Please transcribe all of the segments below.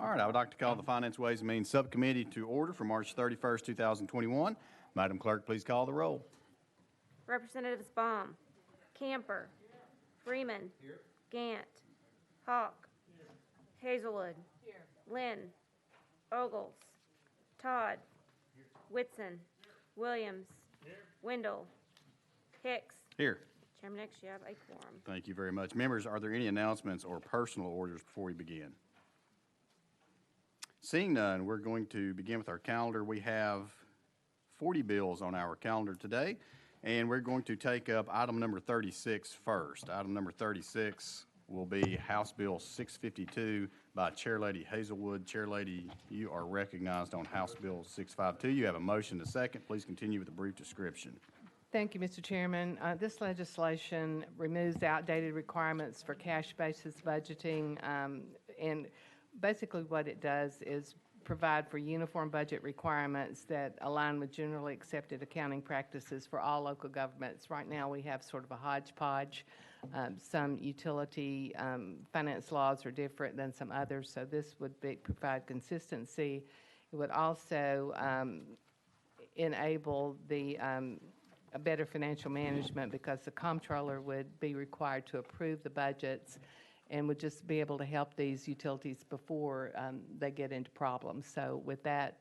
All right, I would like to call the Finance, Ways and Means Subcommittee to order for March 31st, 2021. Madam Clerk, please call the roll. Representatives Baum, Camper, Freeman, Gant, Hawk, Hazelwood, Lynn, Ogles, Todd, Whitson, Williams, Wendell, Hicks. Here. Chairman Hicks, you have a quorum. Thank you very much. Members, are there any announcements or personal orders before we begin? Seeing none, we're going to begin with our calendar. We have 40 bills on our calendar today, and we're going to take up item number 36 first. Item number 36 will be House Bill 652 by Chairlady Hazelwood. Chairlady, you are recognized on House Bill 652. You have a motion to second. Please continue with a brief description. Thank you, Mr. Chairman. This legislation removes outdated requirements for cash basis budgeting, and basically what it does is provide for uniform budget requirements that align with generally accepted accounting practices for all local governments. Right now we have sort of a hodgepodge. Some utility finance laws are different than some others, so this would provide consistency. It would also enable a better financial management because the comptroller would be required to approve the budgets and would just be able to help these utilities before they get into problems. So with that,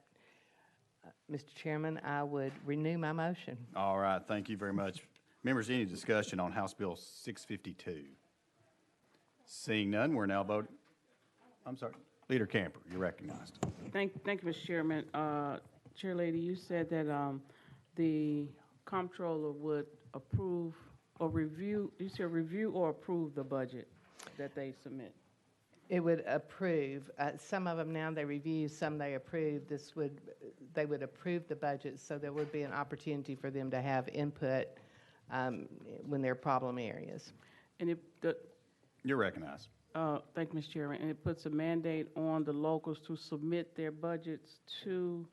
Mr. Chairman, I would renew my motion. All right, thank you very much. Members, any discussion on House Bill 652? Seeing none, we're now voting. I'm sorry, Leader Camper, you're recognized. Thank you, Mr. Chairman. Chairlady, you said that the comptroller would approve or review, you said review or approve the budget that they submit. It would approve. Some of them now they review, some they approve. They would approve the budget, so there would be an opportunity for them to have input when there are problem areas. And You're recognized. thank you, Mr. Chairman. And it puts a mandate on the locals to submit their budgets to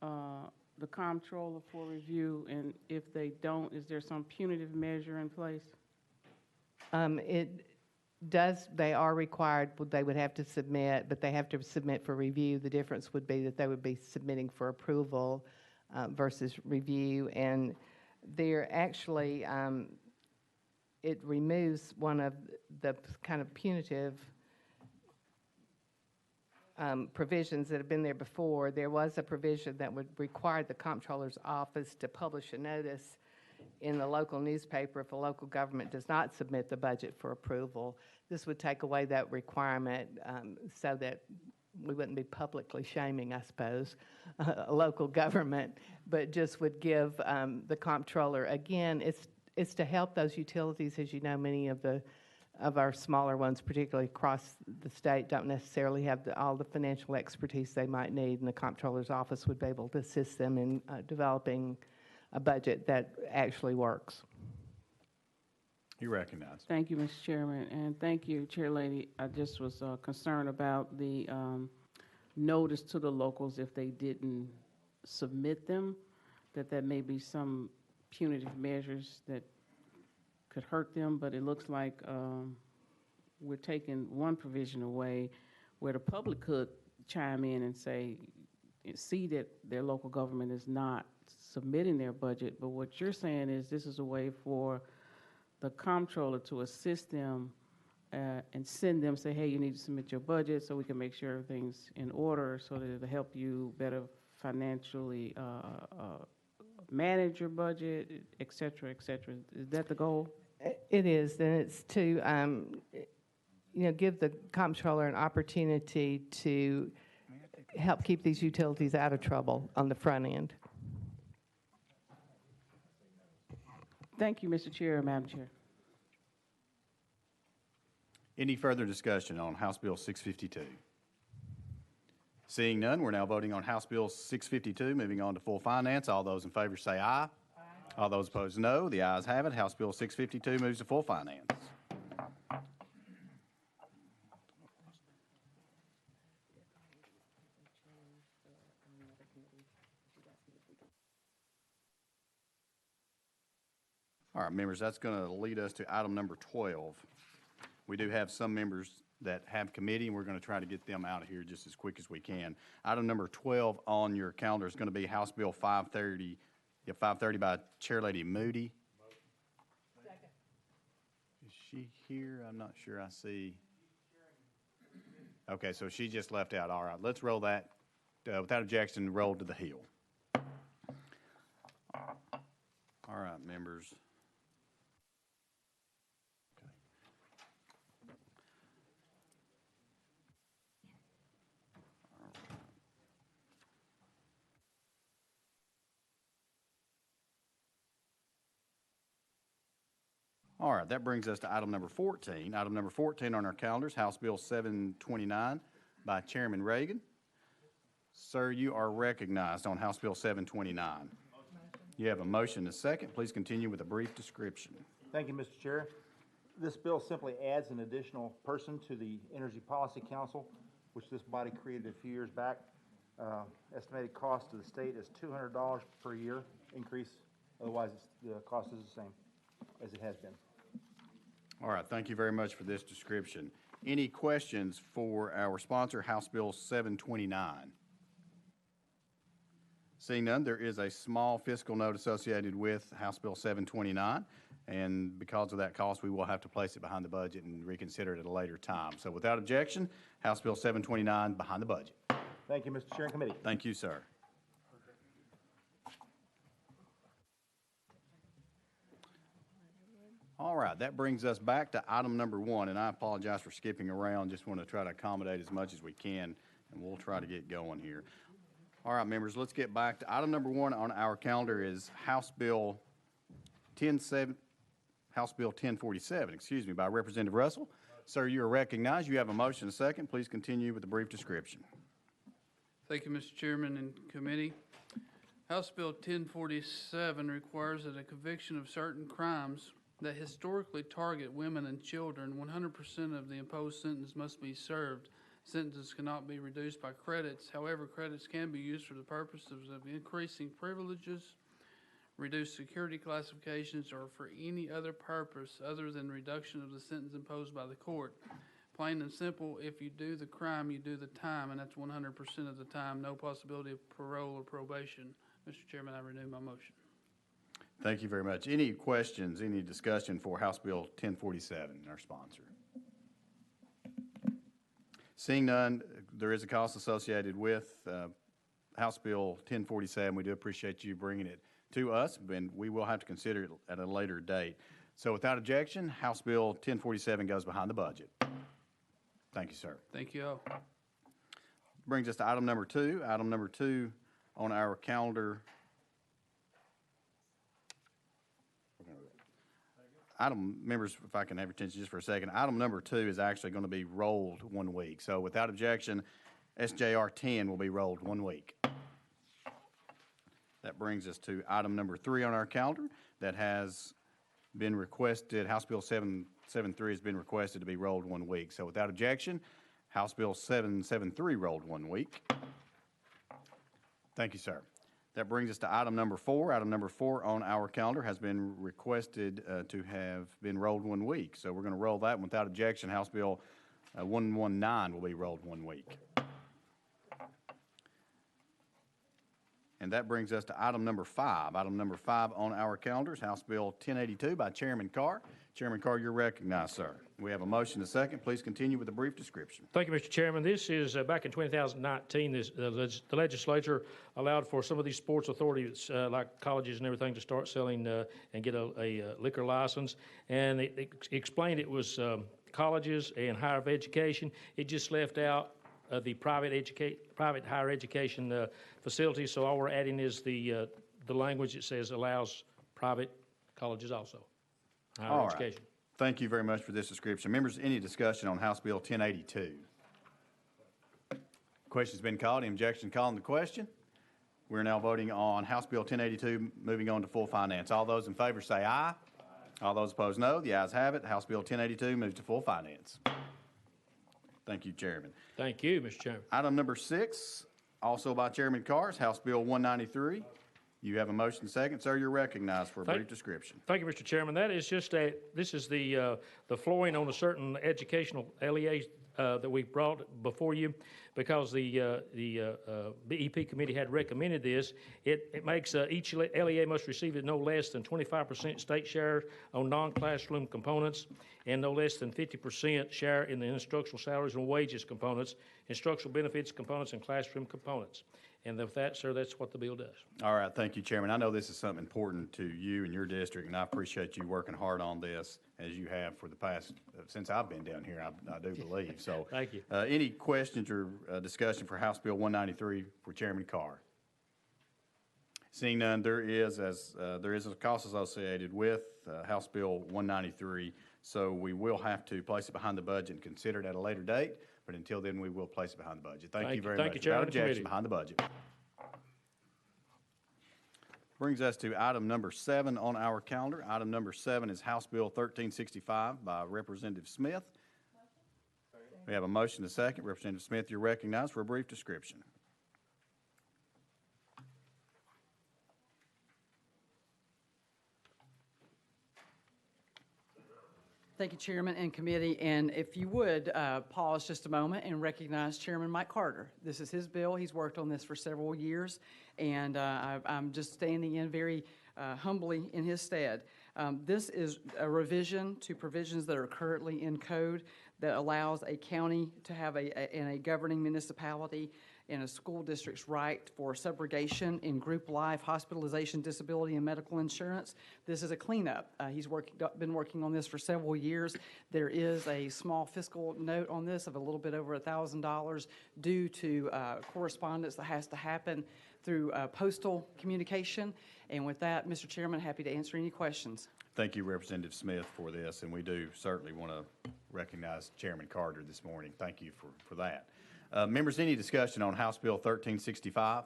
the comptroller for review, and if they don't, is there some punitive measure in place? It does, they are required, they would have to submit, but they have to submit for review. The difference would be that they would be submitting for approval versus review, and they're actually, it removes one of the kind of punitive provisions that have been there before. There was a provision that would require the comptroller's office to publish a notice in the local newspaper if a local government does not submit the budget for approval. This would take away that requirement so that we wouldn't be publicly shaming, I suppose, a local government, but just would give the comptroller, again, it's to help those utilities. As you know, many of our smaller ones, particularly across the state, don't necessarily have all the financial expertise they might need, and the comptroller's office would be able to assist them in developing a budget that actually works. You recognize. Thank you, Mr. Chairman, and thank you, Chair Lady. I just was concerned about the notice to the locals if they didn't submit them, that may be some punitive measures that could hurt them, but it looks like we're taking one provision away where the public could chime in and see that their local government is not submitting their budget, but what you're saying is this is a way for the comptroller to assist them and send them, say, hey, you need to submit your budget so we can make sure everything's in order so that it'll help you better financially manage your budget, et cetera, et cetera. Is that the goal? It is, and it's to give the comptroller an opportunity to help keep these utilities out of trouble on the front end. Thank you, Mr. Chair, Madam Chair. Any further discussion on House Bill 652? Seeing none, we're now voting on House Bill 652. Moving on to full finance. All those in favor say aye. Aye. All those opposed, no. The ayes have it. House Bill 652 moves to full finance. All right, members, that's going to lead us to item number 12. We do have some members that have committee, and we're going to try to get them out of here just as quick as we can. Item number 12 on your calendar is going to be House Bill 530, 530 by Chairlady Moody. Is she here? I'm not sure I see. Okay, so she just left out. All right, let's roll that. Without objection, roll to the Hill. All right, members. All right, that brings us to item number 14. Item number 14 on our calendars, House Bill 729 by Chairman Reagan. Sir, you are recognized on House Bill 729. You have a motion and a second. Please continue with a brief description. Thank you, Mr. Chair. This bill simply adds an additional person to the Energy Policy Council, which this body created a few years back. Estimated cost to the state is $200 per year increase. Otherwise, the cost is the same as it has been. All right, thank you very much for this description. Any questions for our sponsor, House Bill 729? Seeing none, there is a small fiscal note associated with House Bill 729, and because of that cost, we will have to place it behind the budget and reconsider it at a later time. So without objection, House Bill 729 behind the budget. Thank you, Mr. Chair and Committee. Thank you, sir. All right, that brings us back to item number 1, and I apologize for skipping around. Just want to try to accommodate as much as we can, and we'll try to get going here. All right, members, let's get back to item number 1 on our calendar is House Bill 1047, by Representative Russell. Sir, you are recognized. You have a motion and a second. Please continue with a brief description. Thank you, Mr. Chairman and committee. House Bill 1047 requires that a conviction of certain crimes that historically target women and children, 100% of the imposed sentence must be served. Sentences cannot be reduced by credits. However, credits can be used for the purposes of increasing privileges, reduced security classifications, or for any other purpose other than reduction of the sentence imposed by the court. Plain and simple, if you do the crime, you do the time, and that's 100% of the time. No possibility of parole or probation. Mr. Chairman, I renew my motion. Thank you very much. Any questions, any discussion for House Bill 1047, our sponsor? Seeing none, there is a cost associated with House Bill 1047. We do appreciate you bringing it to us, and we will have to consider it at a later date. So without objection, House Bill 1047 goes behind the budget. Thank you, sir. Thank you all. Brings us to item number 2. Item number 2 on our calendar. Members, if I can have your attention just for a second, item number 2 is actually going to be rolled 1 week. So without objection, SJR 10 will be rolled 1 week. That brings us to item number 3 on our calendar that has been requested. House Bill 773 has been requested to be rolled 1 week. So without objection, House Bill 773 rolled 1 week. Thank you, sir. That brings us to item number 4. Item number 4 on our calendar has been requested to have been rolled 1 week. So we're going to roll that one without objection. House Bill 119 will be rolled 1 week. And that brings us to item number 5. Item number 5 on our calendar is House Bill 1082 by Chairman Carr. Chairman Carr, you're recognized, sir. We have a motion and a second. Please continue with a brief description. Thank you, Mr. Chairman. This is back in 2019, the legislature allowed for some of these sports authorities, like colleges and everything, to start selling and get a liquor license. And it explained it was colleges and higher education. It just left out the private higher education facilities. So all we're adding is the language that says allows private colleges also, higher All education. right. Thank you very much for this description. Members, any discussion on House Bill 1082? Question's been called. Any objection to calling the question? We're now voting on House Bill 1082, moving on to full finance. All those in favor say aye. All those opposed, no. The ayes have it. House Bill 1082 moves to full finance. Thank you, Chairman. Thank you, Mr. Chairman. Item number 6, also by Chairman Carr, is House Bill 193. You have a motion second. Sir, you're recognized for a brief description. Thank you, Mr. Chairman. That is just this is the flooring on a certain educational LEA that we brought before you, because the BEP committee had recommended this, it makes each LEA must receive no less than 25% state share on non-classroom components and no less than 50% share in the instructional salaries and wages components, instructional benefits components, and classroom components. And with that, sir, that's what the bill does. All right, thank you, Chairman. I know this is something important to you and your district, and I appreciate you working hard on this as you have for the past, since I've been down here, I do believe. So, Thank you. Any questions or discussion for House Bill 193 for Chairman Carr? Seeing none, there is a cost associated with House Bill 193, so we will have to place it behind the budget and consider it at a later date. But until then, we will place it behind the budget. Thank you very much. Thank you, Chairman of the Without objection, committee. behind the budget. Brings us to item number 7 on our calendar. Item number 7 is House Bill 1365 by Representative Smith. We have a motion to second. Representative Smith, you're recognized for a brief description. Thank you, Chairman and committee. And if you would, pause just a moment and recognize Chairman Mike Carter. This is his bill. He's worked on this for several years, and I'm just standing in very humbly in his stead. This is a revision to provisions that are currently in code that allows a county to have and a governing municipality and a school district's right for subrogation in group life, hospitalization, disability, and medical insurance. This is a cleanup. He's been working on this for several years. There is a small fiscal note on this of a little bit over $1,000 due to correspondence that has to happen through postal communication. And with that, Mr. Chairman, happy to answer any questions. Thank you, Representative Smith, for this, and we do certainly want to recognize Chairman Carter this morning. Thank you for that. Members, any discussion on House Bill 1365?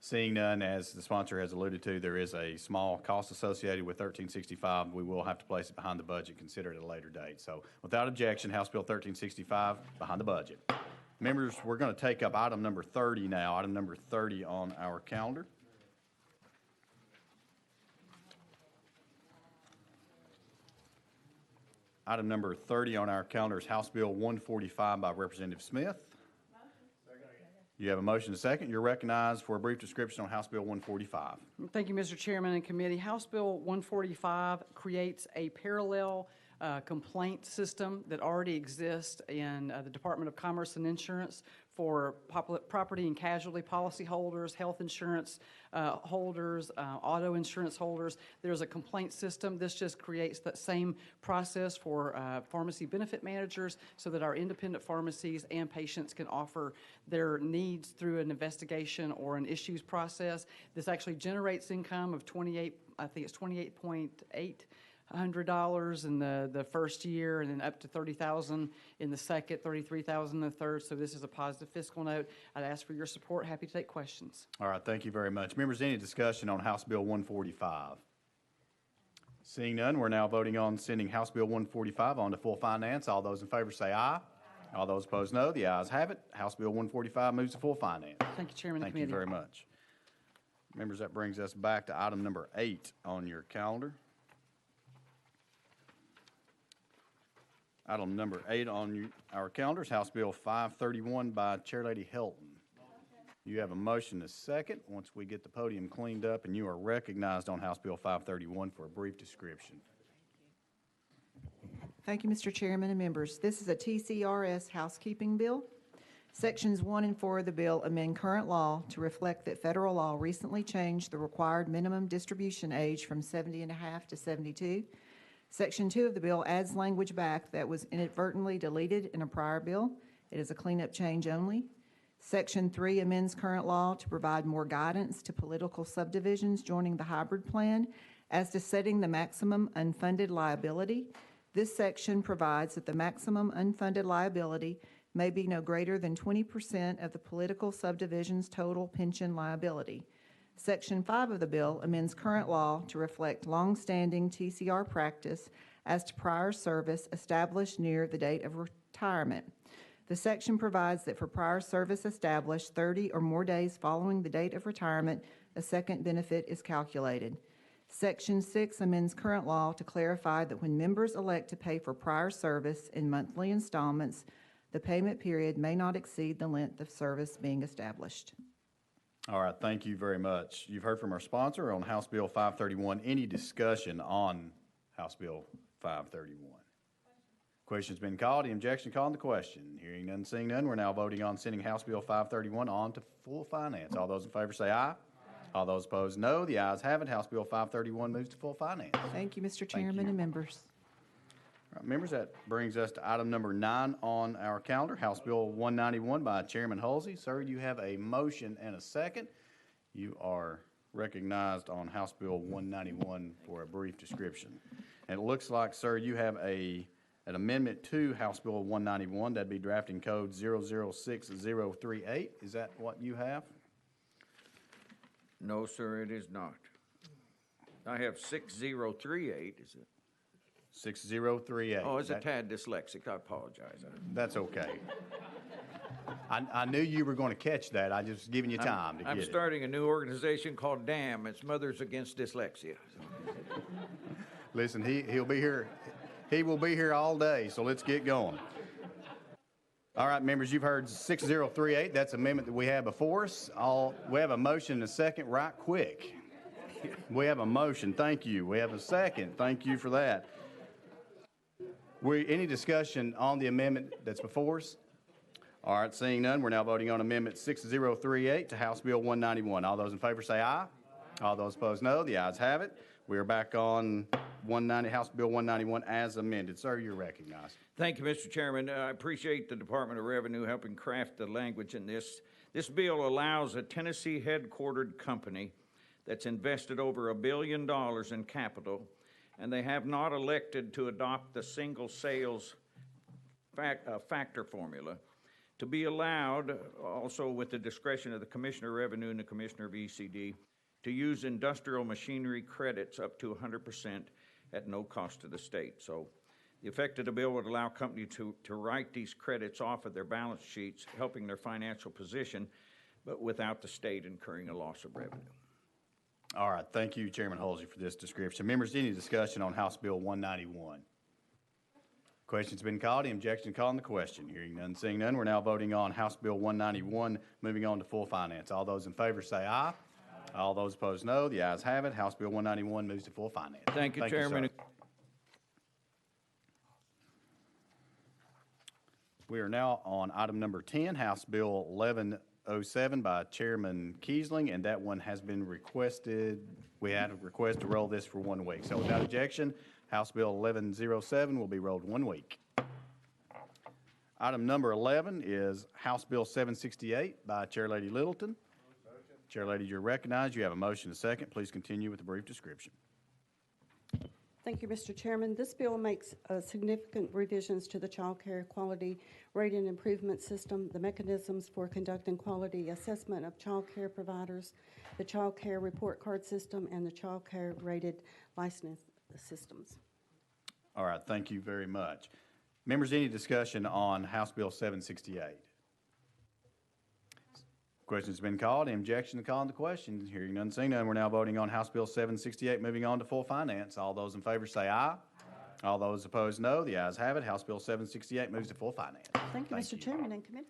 Seeing none, as the sponsor has alluded to, there is a small cost associated with 1365. We will have to place it behind the budget, consider it at a later date. So without objection, House Bill 1365 behind the budget. Members, we're going to take up item number 30 now, item number 30 on our calendar. Item number 30 on our calendar is House Bill 145 by Representative Smith. You have a motion to second. You're recognized for a brief description on House Bill 145. Thank you, Mr. Chairman and committee. House Bill 145 creates a parallel complaint system that already exists in the Department of Commerce and Insurance for property and casualty policy holders, health insurance holders, auto insurance holders. There's a complaint system. This just creates that same process for pharmacy benefit managers so that our independent pharmacies and patients can offer their needs through an investigation or an issues process. This actually generates income of $28,800 in the first year, and then up to $30,000 in the second, $33,000 in the third. So this is a positive fiscal note. I'd ask for your support. Happy to take questions. All right, thank you very much. Members, any discussion on House Bill 145? Seeing none, we're now voting on sending House Bill 145 on to full finance. All those in favor say aye. All those opposed, no. The ayes have it. House Bill 145 moves to full finance. Thank you, Chairman and Thank you committee. very much. Members, that brings us back to item number 8 on your calendar. Item number 8 on our calendar is House Bill 531 by Chair Lady Helton. You have a motion to second. Once we get the podium cleaned up, and you are recognized on House Bill 531 for a brief description. Thank you, Mr. Chairman and members. This is a TCRS housekeeping bill. Sections 1 and 4 of the bill amend current law to reflect that federal law recently changed the required minimum distribution age from 70.5 to 72. Section 2 of the bill adds language back that was inadvertently deleted in a prior bill. It is a cleanup change only. Section 3 amends current law to provide more guidance to political subdivisions joining the hybrid plan as to setting the maximum unfunded liability. This section provides that the maximum unfunded liability may be no greater than 20% of the political subdivision's total pension liability. Section 5 of the bill amends current law to reflect longstanding TCR practice as to prior service established near the date of retirement. The section provides that for prior service established 30 or more days following the date of retirement, a second benefit is calculated. Section 6 amends current law to clarify that when members elect to pay for prior service in monthly installments, the payment period may not exceed the length of service being established. All right, thank you very much. You've heard from our sponsor on House Bill 531. Any discussion on House Bill 531? Question's been called. The objection called on the question. Hearing none, seeing none, we're now voting on sending House Bill 531 on to full finance. All those in favor say aye. All those opposed, no. The ayes have it. House Bill 531 moves to full finance. Thank you, Mr. Chairman you. and members. All right, members, that brings us to item number 9 on our calendar, House Bill 191 by Chairman Halsey. Sir, you have a motion and a second. You are recognized on House Bill 191 for a brief description. And it looks like, sir, you have an amendment to House Bill 191. That'd be drafting code 006038. Is that what you have? No, sir, it is not. I have 6038, is it? 6038. Oh, it's a tad dyslexic, I apologize. That's okay. I knew you were going to catch that. I just giving you time to get I'm it. starting a new organization called DAM, it's Mothers Against Dyslexia. Listen, he'll be here. He will be here all day, so let's get going. All right, members, you've heard 6038. That's the amendment that we have before us. We have a motion and a second right quick. We have a motion. Thank you. We have a second. Thank you for that. Any discussion on the amendment that's before us? All right, seeing none, we're now voting on Amendment 6038 to House Bill 191. All those in favor say aye. All those opposed, no. The ayes have it. We are back on House Bill 191 as amended. Sir, you're recognized. Thank you, Mr. Chairman. I appreciate the Department of Revenue helping craft the language in this. This bill allows a Tennessee headquartered company that's invested over $1 billion in capital, and they have not elected to adopt the single sales factor formula, to be allowed, also with the discretion of the Commissioner of Revenue and the Commissioner of ECD, to use industrial machinery credits up to 100% at no cost to the state. So the effect of the bill would allow companies to write these credits off of their balance sheets, helping their financial position, but without the state incurring a loss of revenue. All right, thank you, Chairman Halsey, for this description. Members, any discussion on House Bill 191? Question's been called. The objection called on the question. Hearing none, seeing none, we're now voting on House Bill 191, moving on to full finance. All those in favor say aye. All those opposed, no. The ayes have it. House Bill 191 moves to full finance. Thank you, Chairman. Sir. We are now on item number 10, House Bill 1107 by Chairman Kiesling, and that one has been requested. We had a request to roll this for 1 week. So without objection, House Bill 1107 will be rolled 1 week. Item number 11 is House Bill 768 by Chairlady Littleton. Chairlady, you're recognized. You have a motion and a second. Please continue with the brief description. Thank you, Mr. Chairman. This bill makes significant revisions to the Child Care Quality Rating Improvement System, the mechanisms for conducting quality assessment of child care providers, the Child Care Report Card System, and the Child Care Rated License Systems. All right, thank you very much. Members, any discussion on House Bill 768? Question's been called. Any objection to calling the question? Hearing none, seeing none, we're now voting on House Bill 768, moving on to full finance. All those in favor say aye. All those opposed, no. The ayes have it. House Bill 768 moves to full finance. Thank you, Mr. Chairman and committee.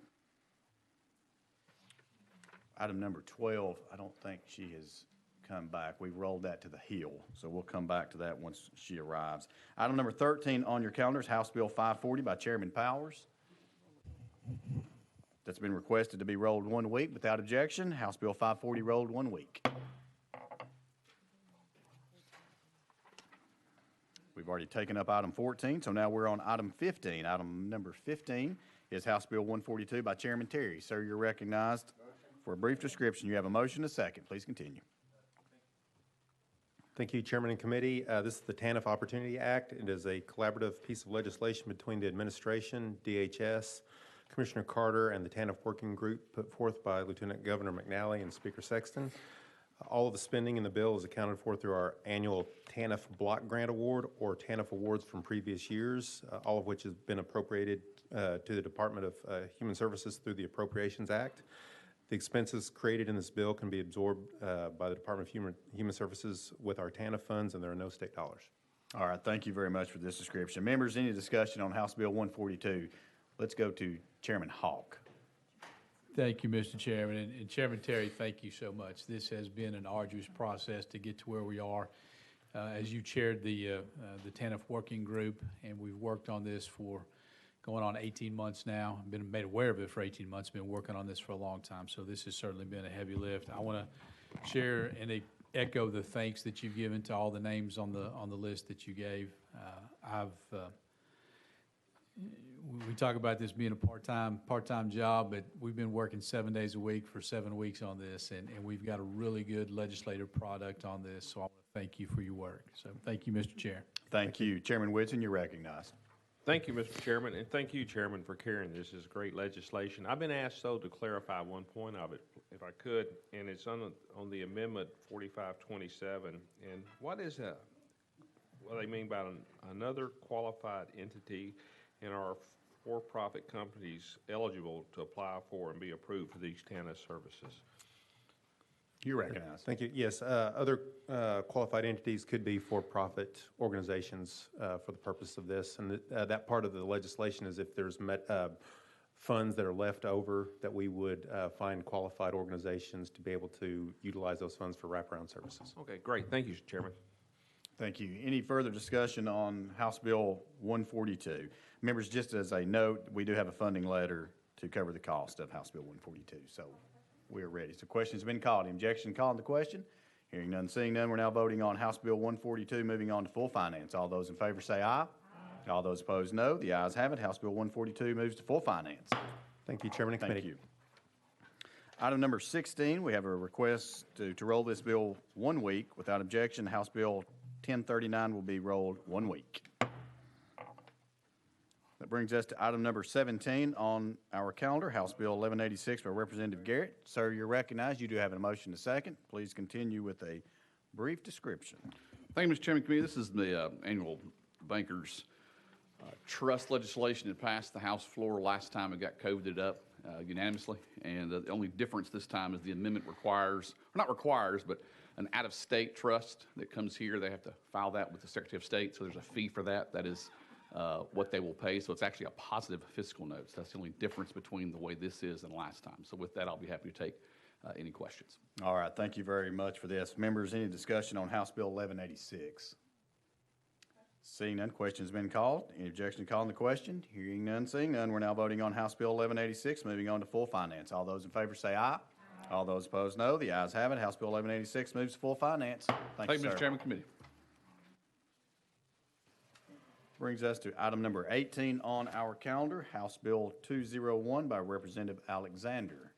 Item number 12, I don't think she has come back. We've rolled that to the hill, so we'll come back to that once she arrives. Item number 13 on your calendar is House Bill 540 by Chairman Powers. That's been requested to be rolled 1 week without objection. House Bill 540 rolled 1 week. We've already taken up item 14, so now we're on item 15. Item number 15 is House Bill 142 by Chairman Terry. Sir, you're recognized for a brief description. You have a motion and a second. Please continue. Thank you, Chairman and Committee. This is the TANF Opportunity Act. It is a collaborative piece of legislation between the administration, DHS, Commissioner Carter, and the TANF Working Group put forth by Lieutenant Governor McNally and Speaker Sexton. All of the spending in the bill is accounted for through our annual TANF Block Grant Award or TANF awards from previous years, all of which has been appropriated to the Department of Human Services through the Appropriations Act. The expenses created in this bill can be absorbed by the Department of Human Services with our TANF funds, and there are no state dollars. All right, thank you very much for this description. Members, any discussion on House Bill 142? Let's go to Chairman Hawk. Thank you, Mr. Chairman. And Chairman Terry, thank you so much. This has been an arduous process to get to where we are. As you chaired the TANF working group, and we've worked on this for going on 18 months now. I've been made aware of it for 18 months, been working on this for a long time, so this has certainly been a heavy lift. I want to share and echo the thanks that you've given to all the names on the list that you gave. We talk about this being a part-time job, but we've been working 7 days a week for 7 weeks on this, and we've got a really good legislative product on this, so I want to thank you for your work. So thank you, Mr. Chair. Thank you. Chairman Whitson, you're recognized. Thank you, Mr. Chairman, and thank you, Chairman, for carrying this. This is great legislation. I've been asked, though, to clarify one point of it, if I could, and it's on the amendment 4527. And what they mean by another qualified entity, and are for-profit companies eligible to apply for and be approved for these TANF services? You're recognized. Thank you. Yes, other qualified entities could be for-profit organizations for the purpose of this. And that part of the legislation is if there's funds that are left over, that we would find qualified organizations to be able to utilize those funds for wraparound services. Okay, great. Thank you, Chairman. Thank you. Any further discussion on House Bill 142? Members, just as a note, we do have a funding letter to cover the cost of House Bill 142, so we are ready. So question's been called. Objection called on the question? Hearing none, seeing none, we're now voting on House Bill 142, moving on to full finance. All those in favor say aye. All those opposed, no. The ayes have it. House Bill 142 moves to full finance. Thank you, Chairman and Committee. Thank you. Item number 16, we have a request to roll this bill 1 week. Without objection, House Bill 1039 will be rolled 1 week. That brings us to item number 17 on our calendar, House Bill 1186 by Representative Garrett. Sir, you're recognized. You do have a motion to second. Please continue with a brief description. Thank you, Mr. Chairman. Committee, this is the annual bankers trust legislation that passed the House floor last time. It got coveted up unanimously, and the only difference this time is the amendment requires, or not requires, but an out-of-state trust that comes here. They have to file that with the Secretary of State, so there's a fee for that. That is what they will pay, so it's actually a positive fiscal note. So that's the only difference between the way this is and last time. So with that, I'll be happy to take any questions. All right, thank you very much for this. Members, any discussion on House Bill 1186? Seeing none, question's been called. Any objection to calling the question? Hearing none, seeing none, we're now voting on House Bill 1186, moving on to full finance. All those in favor say aye. All those opposed, no. The ayes have it. House Bill 1186 moves to full finance. Thank you, Mr. sir. Chairman. Committee. Brings us to item number 18 on our calendar, House Bill 201 by Representative Alexander.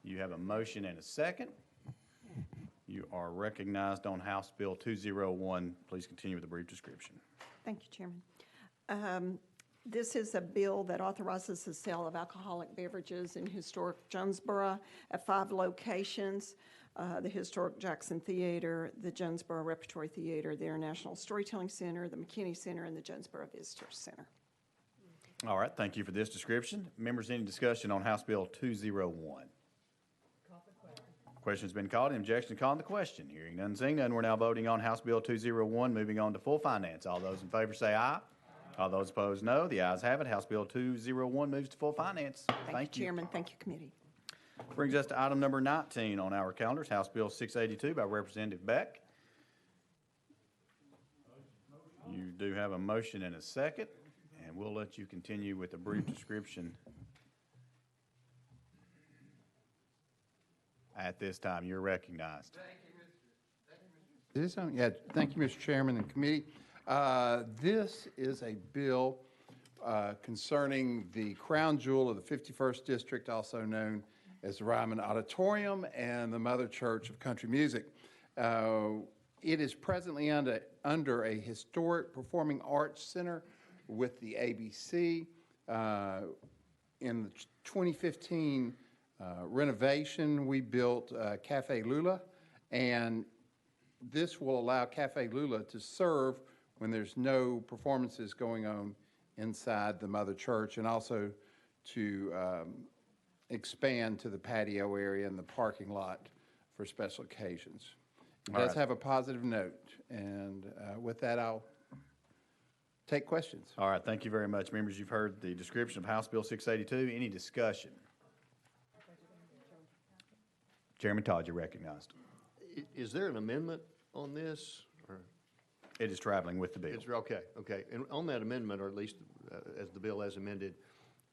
You have a motion and a second. You are recognized on House Bill 201. Please continue with a brief description. Thank you, Chairman. This is a bill that authorizes the sale of alcoholic beverages in historic Jonesboro at 5 locations. The Historic Jackson Theater, the Jonesboro Repertory Theater, the International Storytelling Center, the McKinney Center, and the Jonesboro Visitor Center. All right, thank you for this description. Members, any discussion on House Bill 201? Question's been called. Any objection to calling the question? Hearing none, seeing none, we're now voting on House Bill 201, moving on to full finance. All those in favor say aye. All those opposed, no. The ayes have it. House Bill 201 moves to full finance. Thank you, Chairman. Thank you, Committee. Brings us to item number 19 on our calendars, House Bill 682 by Representative Beck. You do have a motion and a second, and we'll let you continue with a brief description. At this time, you're recognized. Thank you, Mr. Chairman and Committee. This is a bill concerning the crown jewel of the 51st District, also known as the Ryman Auditorium and the Mother Church of Country Music. It is presently under a historic performing arts center with the ABC. In the 2015 renovation, we built Cafe Lula, and this will allow Cafe Lula to serve when there's no performances going on inside the Mother Church, and also to expand to the patio area and the parking lot for special occasions. It All does right. have a positive note, and with that, I'll take questions. All right, thank you very much. Members, you've heard the description of House Bill 682. Any discussion? Chairman Todd, you're recognized. Is there an amendment on this? Or It is traveling with the bill. it's, okay. And on that amendment, or at least as the bill as amended,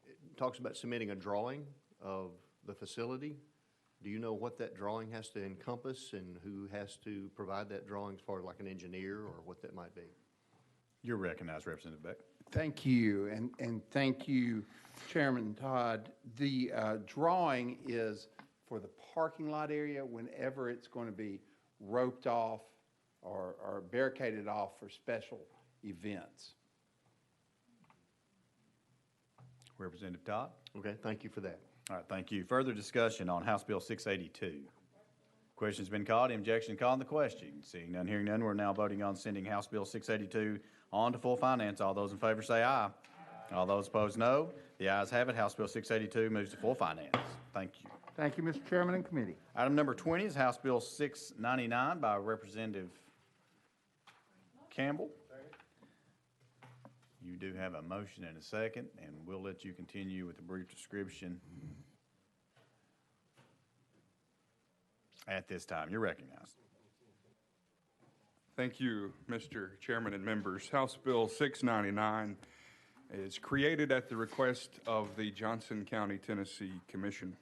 it talks about submitting a drawing of the facility. Do you know what that drawing has to encompass and who has to provide that drawing as far as like an engineer or what that might be? You're recognized, Representative Beck. Thank you, and thank you, Chairman Todd. The drawing is for the parking lot area whenever it's going to be roped off or barricaded off for special events. Representative Todd? Okay, thank you for that. All right, thank you. Further discussion on House Bill 682. Question's been called. Objection called on the question. Seeing none, hearing none, we're now voting on sending House Bill 682 on to full finance. All those in favor say aye. All those opposed, no. The ayes have it. House Bill 682 moves to full finance. Thank you. Thank you, Mr. Chairman and committee. Item number 20 is House Bill 699 by Representative Campbell. You do have a motion and a second, and we'll let you continue with a brief description at this time. You're recognized. Thank you, Mr. Chairman and members. House Bill 699 is created at the request of the Johnson County, Tennessee Commission.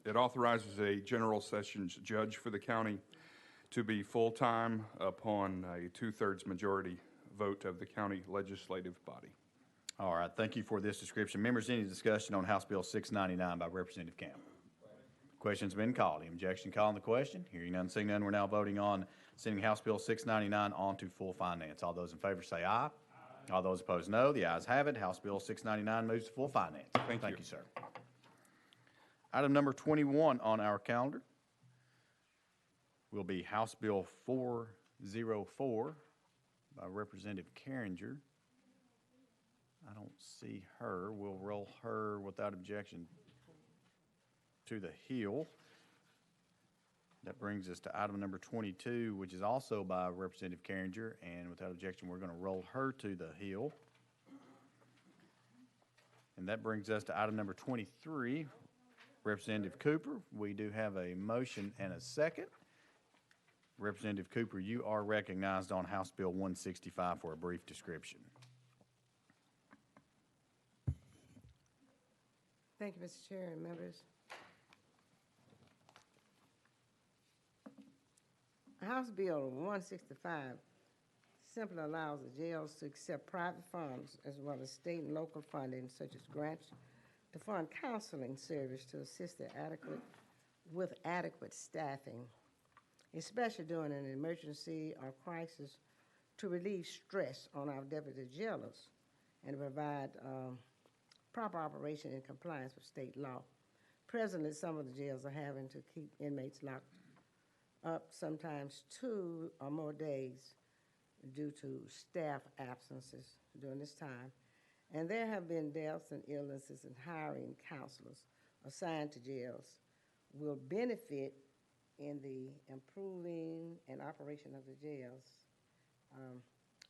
It authorizes a general sessions judge for the county to be full-time upon a two-thirds majority vote of the county legislative body. All right, thank you for this description. Members, any discussion on House Bill 699 by Representative Campbell? Question's been called. Any objection called on the question? Hearing none, seeing none, we're now voting on sending House Bill 699 on to full finance. All those in favor say aye. All those opposed, no. The ayes have it. House Bill 699 moves to full finance. Thank you, sir. Item number 21 on our calendar will be House Bill 404 by Representative Carringer. I don't see her. We'll roll her without objection to the Hill. That brings us to item number 22, which is also by Representative Carringer, and without objection, we're going to roll her to the Hill. And that brings us to item number 23, Representative Cooper. We do have a motion and a second. Representative Cooper, you are recognized on House Bill 165 for a brief description. Thank you, Mr. Chair and members. House Bill 165 simply allows the jails to accept private funds as well as state and local funding such as grants to fund counseling service to assist with adequate staffing, especially during an emergency or crisis, to relieve stress on our deputy jailers and to provide proper operation in compliance with state law. Presently, some of the jails are having to keep inmates locked up sometimes 2 or more days due to staff absences during this time. And there have been deaths and illnesses, and hiring counselors assigned to jails will benefit in the improving and operation of the jails.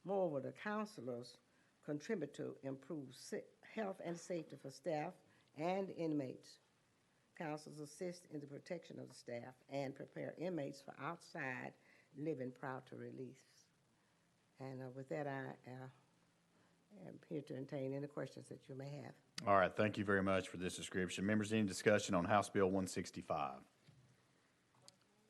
Moreover, the counselors contribute to improve health and safety for staff and inmates. Counselors assist in the protection of the staff and prepare inmates for outside living prior to release. And with that, I am here to entertain any questions that you may have. All right, thank you very much for this description. Members, any discussion on House Bill 165?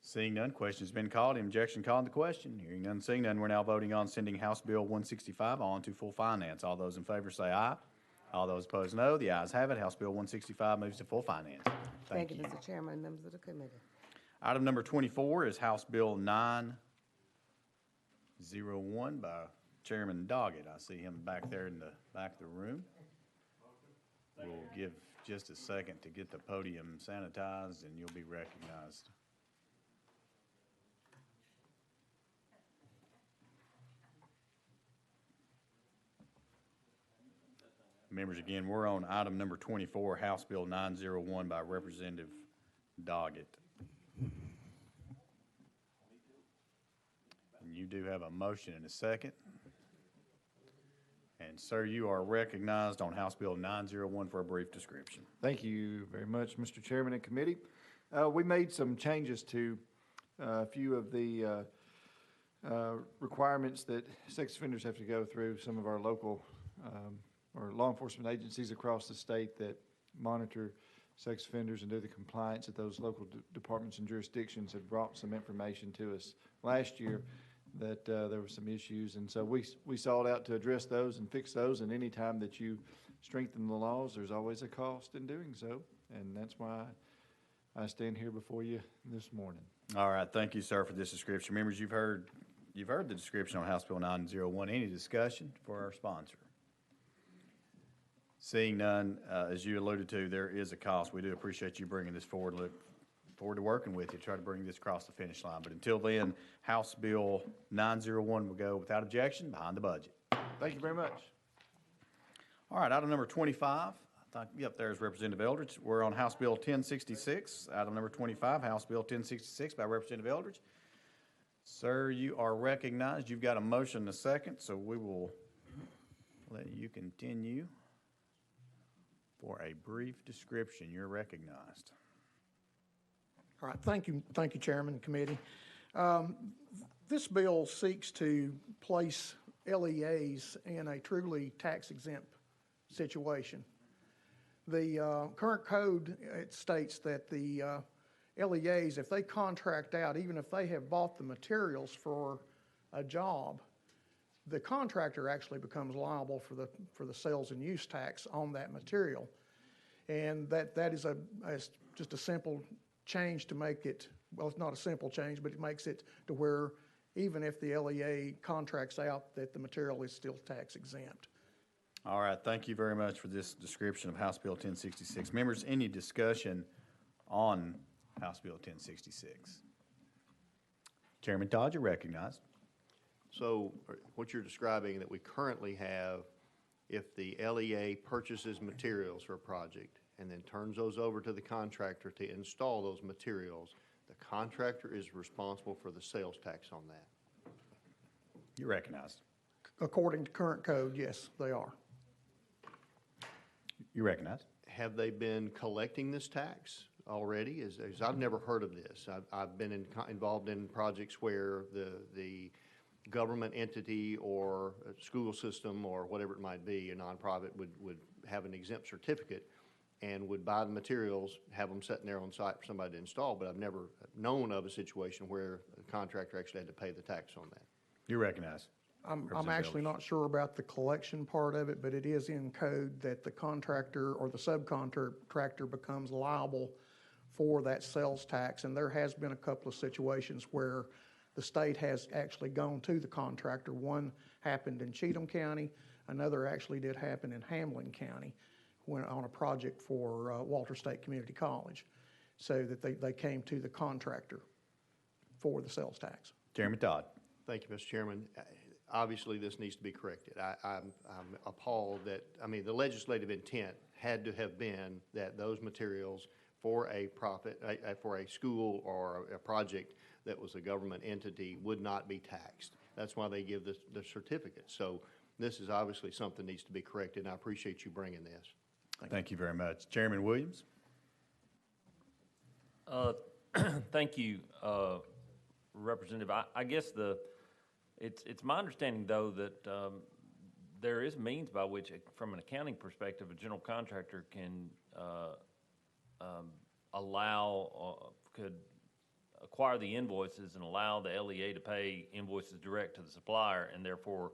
Seeing none, question's been called. Any objection called on the question? Hearing none, seeing none, we're now voting on sending House Bill 165 on to full finance. All those in favor say aye. All those opposed, no. The ayes have it. House Bill 165 moves to full finance. Thank you, Mr. Chairman and members of the committee. Item number 24 is House Bill 901 by Chairman Doggett. I see him back there in the back of the room. We'll give just a second to get the podium sanitized, and you'll be recognized. Members, again, we're on item number 24, House Bill 901 by Representative Doggett. And you do have a motion and a second. And sir, you are recognized on House Bill 901 for a brief description. Thank you very much, Mr. Chairman and committee. We made some changes to a few of the requirements that sex offenders have to go through. Some of our local or law enforcement agencies across the state that monitor sex offenders and do the compliance at those local departments and jurisdictions had brought some information to us last year that there were some issues, and so we sought out to address those and fix those. And any time that you strengthen the laws, there's always a cost in doing so, and that's why I stand here before you this morning. All right, thank you, sir, for this description. Members, you've heard the description on House Bill 901. Any discussion for our sponsor? Seeing none, as you alluded to, there is a cost. We do appreciate you bringing this forward. Look forward to working with you, try to bring this across the finish line. But until then, House Bill 901 will go without objection behind the budget. Thank you very much. All right, item number 25. Yep, there's Representative Eldridge. We're on House Bill 1066. Item number 25, House Bill 1066 by Representative Eldridge. Sir, you are recognized. You've got a motion and a second, so we will let you continue for a brief description. You're recognized. All right, thank you, Chairman and Committee. This bill seeks to place LEAs in a truly tax-exempt situation. The current code, it states that the LEAs, if they contract out, even if they have bought the materials for a job, the contractor actually becomes liable for the sales and use tax on that material. And that is just a simple change to make it, well, it's not a simple change, but it makes it to where even if the LEA contracts out, that the material is still tax exempt. All right, thank you very much for this description of House Bill 1066. Members, any discussion on House Bill 1066? Chairman Todd, you're recognized. So what you're describing that we currently have, if the LEA purchases materials for a project and then turns those over to the contractor to install those materials, the contractor is responsible for the sales tax on that. You're recognized. According to current code, yes, they are. You recognized. Have they been collecting this tax already? As I've never heard of this. I've been involved in projects where the government entity or a school system or whatever it might be, a nonprofit, would have an exempt certificate and would buy the materials, have them sitting there on site for somebody to install, but I've never known of a situation where the contractor actually had to pay the tax on that. You recognize. I'm actually not sure about the collection part of it, but it is in code that the contractor or the subcontractor becomes liable for that sales tax. And there has been a couple of situations where the state has actually gone to the contractor. One happened in Cheatham County. Another actually did happen in Hamlin County on a project for Walter State Community College, so that they came to the contractor for the sales tax. Chairman Todd. Thank you, Mr. Chairman. Obviously, this needs to be corrected. I'm appalled that, the legislative intent had to have been that those materials for a profit, for a school or a project that was a government entity would not be taxed. That's why they give the certificate. So this is obviously something that needs to be corrected, and I appreciate you bringing this. Thank you very much. Chairman Williams. Thank you, Representative. I guess it's my understanding, though, that there is means by which, from an accounting perspective, a general contractor can could acquire the invoices and allow the LEA to pay invoices direct to the supplier, and therefore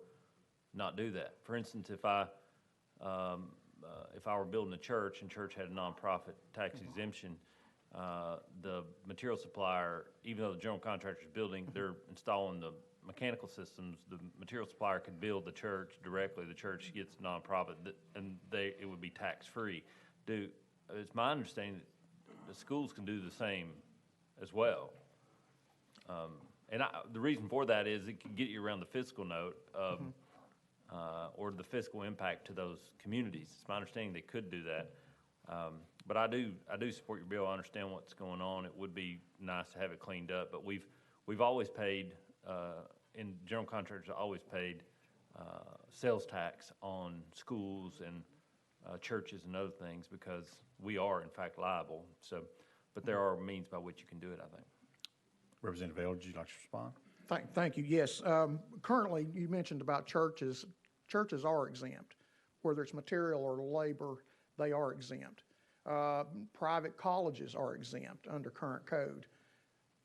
not do that. For instance, if I were building a church and church had a nonprofit tax exemption, the material supplier, even though the general contractor is building, they're installing the mechanical systems, the material supplier could bill the church directly. The church gets nonprofit, and it would be tax-free. It's my understanding that the schools can do the same as well. And the reason for that is it can get you around the fiscal note of or the fiscal impact to those communities. It's my understanding they could do that. But I do support your bill. I understand what's going on. It would be nice to have it cleaned up, but we've always paid, in general contractors, always paid sales tax on schools and churches and other things because we are in fact liable. So, but there are means by which you can do it, I think. Representative Bell, would you like to respond? Thank you. Yes. Currently, you mentioned about churches. Churches are exempt. Whether it's material or labor, they are exempt. Private colleges are exempt under current code.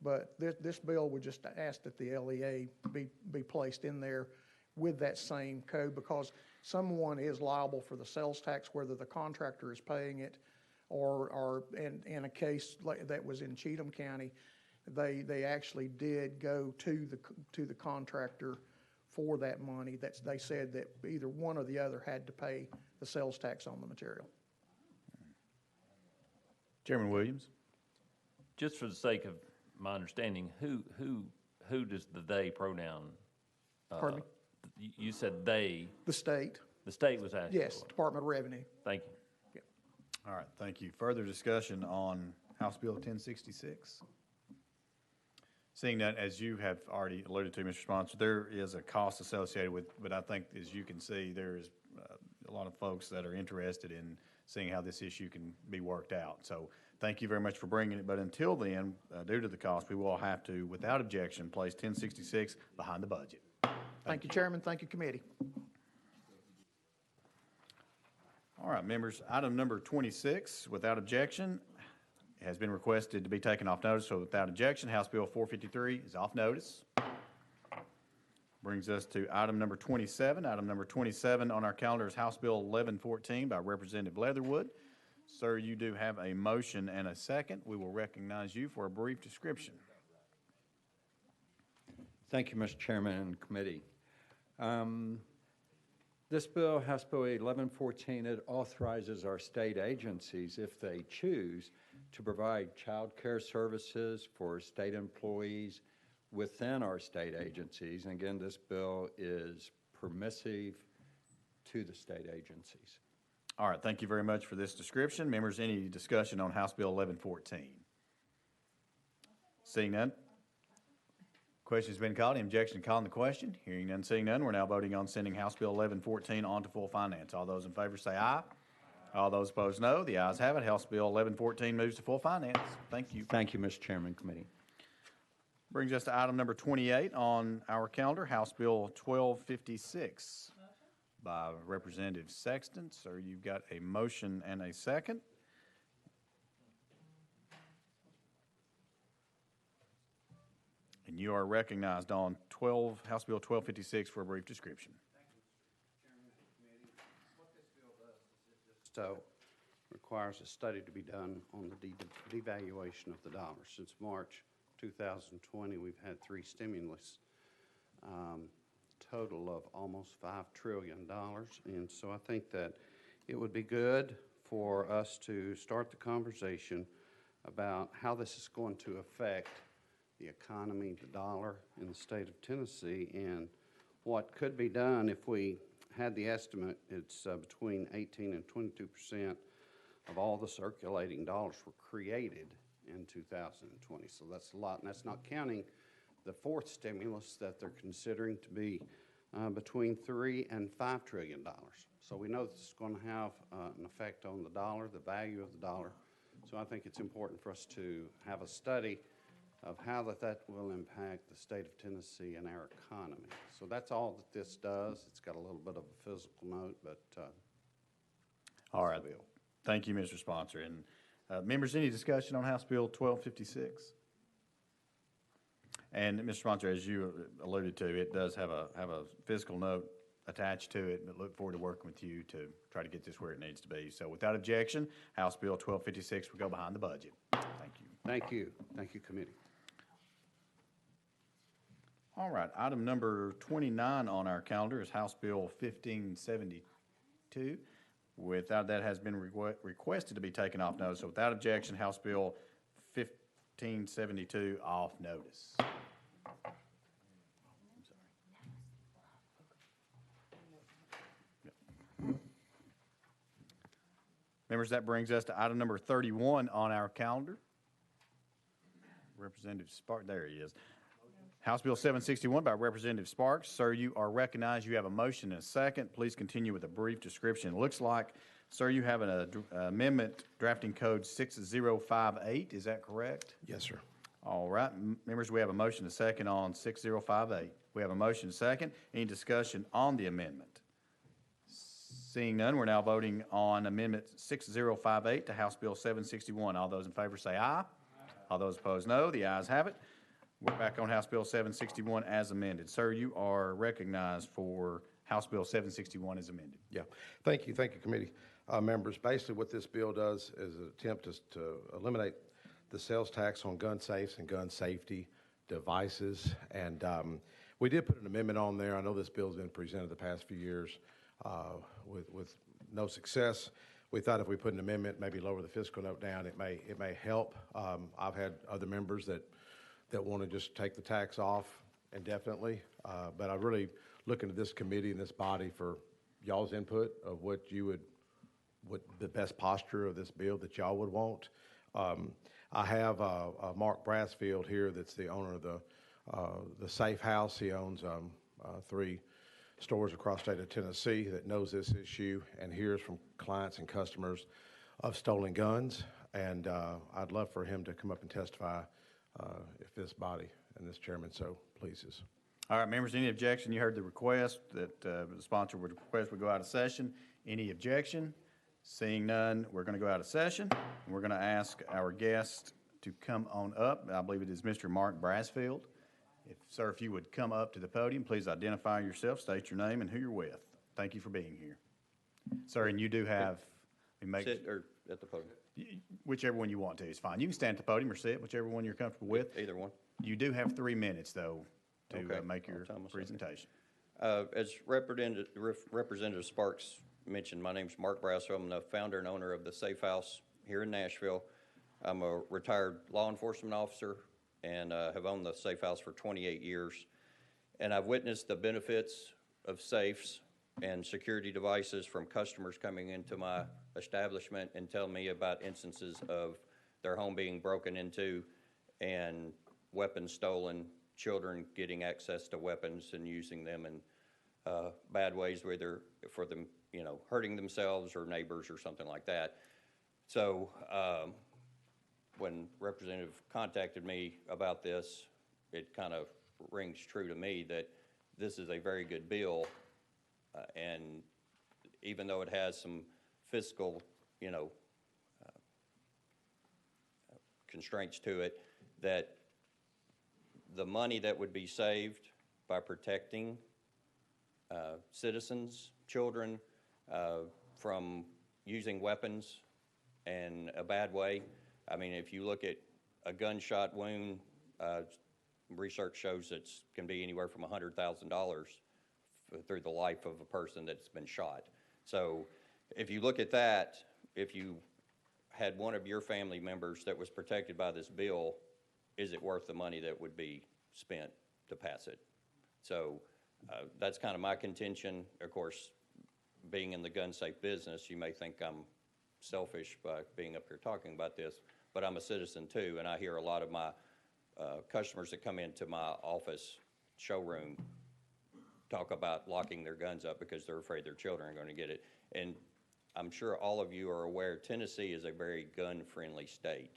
But this bill would just ask that the LEA be placed in there with that same code because someone is liable for the sales tax, whether the contractor is paying it or in a case that was in Cheatham County, they actually did go to the contractor for that money. They said that either one or the other had to pay the sales tax on the material. Chairman Williams. Just for the sake of my understanding, who does the they pronoun? Pardon me? You said they. The state. The state was asking. Yes, Department of Revenue. Thank you. Yeah. All right, thank you. Further discussion on House Bill 1066? Seeing that, as you have already alluded to, Mr. Sponsor, there is a cost associated with, but I think as you can see, there is a lot of folks that are interested in seeing how this issue can be worked out. So thank you very much for bringing it. But until then, due to the cost, we will have to, without objection, place 1066 behind the budget. Thank you, Chairman. Thank you, committee. All right, members, item number 26, without objection, has been requested to be taken off notice. So without objection, House Bill 453 is off notice. Brings us to item number 27. Item number 27 on our calendar is House Bill 1114 by Representative Leatherwood. Sir, you do have a motion and a second. We will recognize you for a brief description. Thank you, Mr. Chairman and committee. This bill, House Bill 1114, it authorizes our state agencies, if they choose, to provide child care services for state employees within our state agencies. And again, this bill is permissive to the state agencies. All right, thank you very much for this description. Members, any discussion on House Bill 1114? Seeing none. Question's been called. Any objection to calling the question? Hearing none, seeing none, we're now voting on sending House Bill 1114 on to full finance. All those in favor say aye. All those opposed, no. The ayes have it. House Bill 1114 moves to full finance. Thank you. Thank you, Mr. Chairman, committee. Brings us to item number 28 on our calendar, House Bill 1256 by Representative Sexton. Sir, you've got a motion and a second. And you are recognized on House Bill 1256 for a brief description. So requires a study to be done on the devaluation of the dollar. Since March 2020, we've had 3 stimulus, total of almost $5 trillion. And so I think that it would be good for us to start the conversation about how this is going to affect the economy, the dollar in the state of Tennessee, and what could be done if we had the estimate. It's between 18 and 22% of all the circulating dollars were created in 2020. So that's a lot, and that's not counting the 4th stimulus that they're considering to be between $3 and $5 trillion. So we know this is going to have an effect on the dollar, the value of the dollar. So I think it's important for us to have a study of how that will impact the state of Tennessee and our economy. So that's all that this does. It's got a little bit of a physical note, but all right. Thank you, Mr. Sponsor. And members, any discussion on House Bill 1256? And Mr. Sponsor, as you alluded to, it does have a physical note attached to it, but look forward to working with you to try to get this where it needs to be. So without objection, House Bill 1256 will go behind the budget. Thank you. Thank you. Thank you, committee. All right, item number 29 on our calendar is House Bill 1572. Without that has been requested to be taken off notice. So without objection, House Bill 1572 off notice. members, that brings us to item number 31 on our calendar. Representative Sparks, there he is. House Bill 761 by Representative Sparks. Sir, you are recognized. You have a motion and a second. Please continue with a brief description. It looks like, sir, you have an amendment drafting code 6058. Is that correct? Yes, sir. All right. Members, we have a motion and a second on 6058. We have a motion and a second. Any discussion on the amendment? Seeing none, we're now voting on Amendment 6058 to House Bill 761. All those in favor say aye. All those opposed, no. The ayes have it. We're back on House Bill 761 as amended. Sir, you are recognized for House Bill 761 as amended. Yeah. Thank you, committee members. Basically, what this bill does is an attempt to eliminate the sales tax on gun safes and gun safety devices. And we did put an amendment on there. I know this bill's been presented the past few years with no success. We thought if we put an amendment, maybe lower the fiscal note down, it may help. I've had other members that want to just take the tax off indefinitely, but I'm really looking at this committee and this body for y'all's input of what the best posture of this bill that y'all would want. I have Mark Brassfield here, that's the owner of the Safe House. He owns 3 stores across the state of Tennessee, that knows this issue and hears from clients and customers of stolen guns. And I'd love for him to come up and testify if this body and this chairman so pleases. All right, members, any objection? You heard the request that the sponsor would request we go out of session. Any objection? Seeing none, we're going to go out of session. And we're going to ask our guest to come on up. I believe it is Mr. Mark Brassfield. Sir, if you would come up to the podium, please identify yourself, state your name and who you're with. Thank you for being here. Sir, and you do have... Sit or at the podium? Whichever one you want to is fine. You can stand at the podium or sit, whichever one you're comfortable with. Either one. You do have 3 minutes, though, to make your presentation. As Representative Sparks mentioned, my name's Mark Brassfield. I'm the founder and owner of the Safe House here in Nashville. I'm a retired law enforcement officer and have owned the Safe House for 28 years. And I've witnessed the benefits of safes and security devices from customers coming into my establishment and telling me about instances of their home being broken into and weapons stolen, children getting access to weapons and using them in bad ways, whether for them, hurting themselves or neighbors or something like that. So when Representative contacted me about this, it kind of rings true to me that this is a very good bill, and even though it has some fiscal, constraints to it, that the money that would be saved by protecting citizens, children, from using weapons in a bad way. I mean, if you look at a gunshot wound, research shows it can be anywhere from $100,000 through the life of a person that's been shot. So if you look at that, if you had one of your family members that was protected by this bill, is it worth the money that would be spent to pass it? So that's kind of my contention. Of course, being in the gun safe business, you may think I'm selfish by being up here talking about this, but I'm a citizen too, and I hear a lot of my customers that come into my office showroom talk about locking their guns up because they're afraid their children are going to get it. And I'm sure all of you are aware Tennessee is a very gun-friendly state.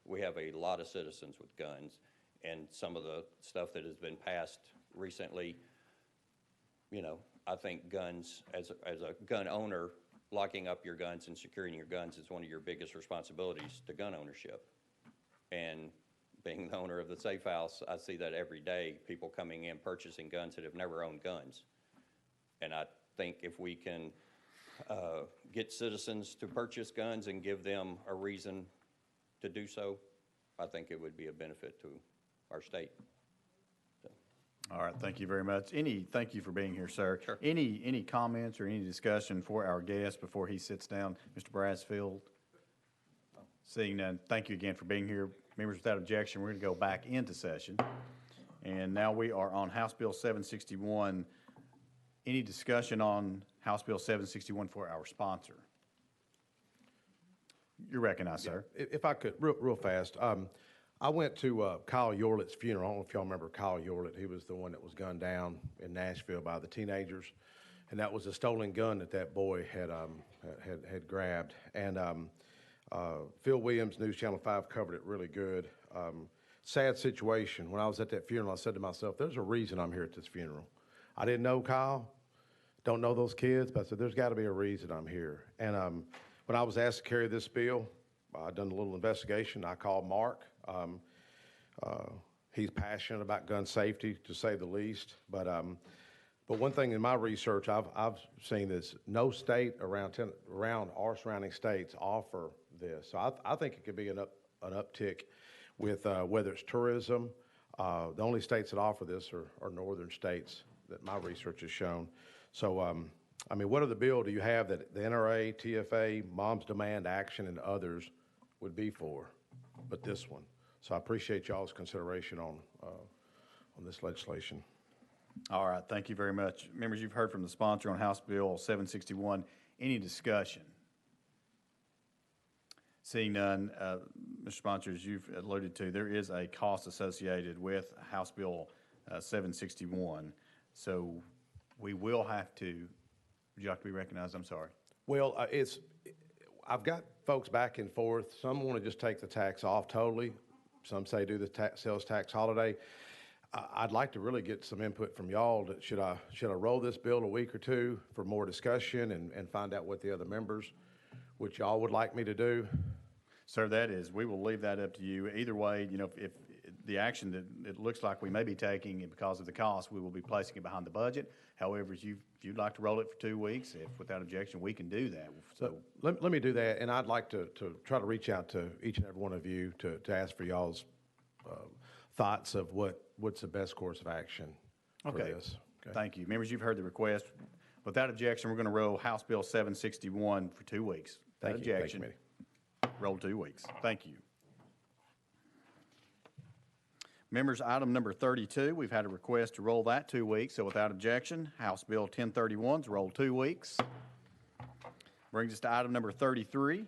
We have a lot of citizens with guns, and some of the stuff that has been passed recently, I think guns, as a gun owner, locking up your guns and securing your guns is one of your biggest responsibilities to gun ownership. And being the owner of the Safe House, I see that every day, people coming in purchasing guns that have never owned guns. And I think if we can get citizens to purchase guns and give them a reason to do so, I think it would be a benefit to our state. All right, thank you very much. Thank you for being here, sir. Sure. Any comments or any discussion for our guest before he sits down, Mr. Brassfield? Seeing none, thank you again for being here. Members, without objection, we're going to go back into session. And now we are on House Bill 761. Any discussion on House Bill 761 for our sponsor? You're recognized, sir. If I could, real fast. I went to Kyle Yorlett's funeral. I don't know if y'all remember Kyle Yorlett. He was the one that was gunned down in Nashville by the teenagers, and that was a stolen gun that boy had grabbed. And Phil Williams, News Channel 5, covered it really good. Sad situation. When I was at that funeral, I said to myself, "There's a reason I'm here at this funeral." I didn't know Kyle, don't know those kids, but I said, "There's got to be a reason I'm here." And when I was asked to carry this bill, I done a little investigation. I called Mark. He's passionate about gun safety, to say the least. But one thing in my research I've seen is no state around our surrounding states offer this. So I think it could be an uptick with whether it's tourism. The only states that offer this are northern states that my research has shown. So I mean, what other bill do you have that the NRA, TFA, Moms Demand Action, and others would be for, but this one? So I appreciate y'all's consideration on this legislation. All right, thank you very much. Members, you've heard from the sponsor on House Bill 761. Any discussion? Seeing none, Mr. Sponsor, as you've alluded to, there is a cost associated with House Bill 761. So we will have to, would you like to be recognized? I'm sorry. Well, I've got folks back and forth. Some want to just take the tax off totally. Some say do the sales tax holiday. I'd like to really get some input from y'all. Should I roll this bill a week or two for more discussion and find out what the other members, which y'all would like me to do? Sir, we will leave that up to you. Either way, you know, if the action that it looks like we may be taking, and because of the cost, we will be placing it behind the budget. However, if you'd like to roll it for 2 weeks, if without objection, we can do that. So let me do that, and I'd like to try to reach out to each and every one of you to ask for y'all's thoughts of what's the best course of action for this. Okay. Thank you. Members, you've heard the request. Without objection, we're going to roll House Bill 761 for 2 weeks. Without objection, roll 2 weeks. Thank you. Members, item number 32, we've had a request to roll that 2 weeks, so without objection, House Bill 1031 is rolled 2 weeks. Brings us to item number 33.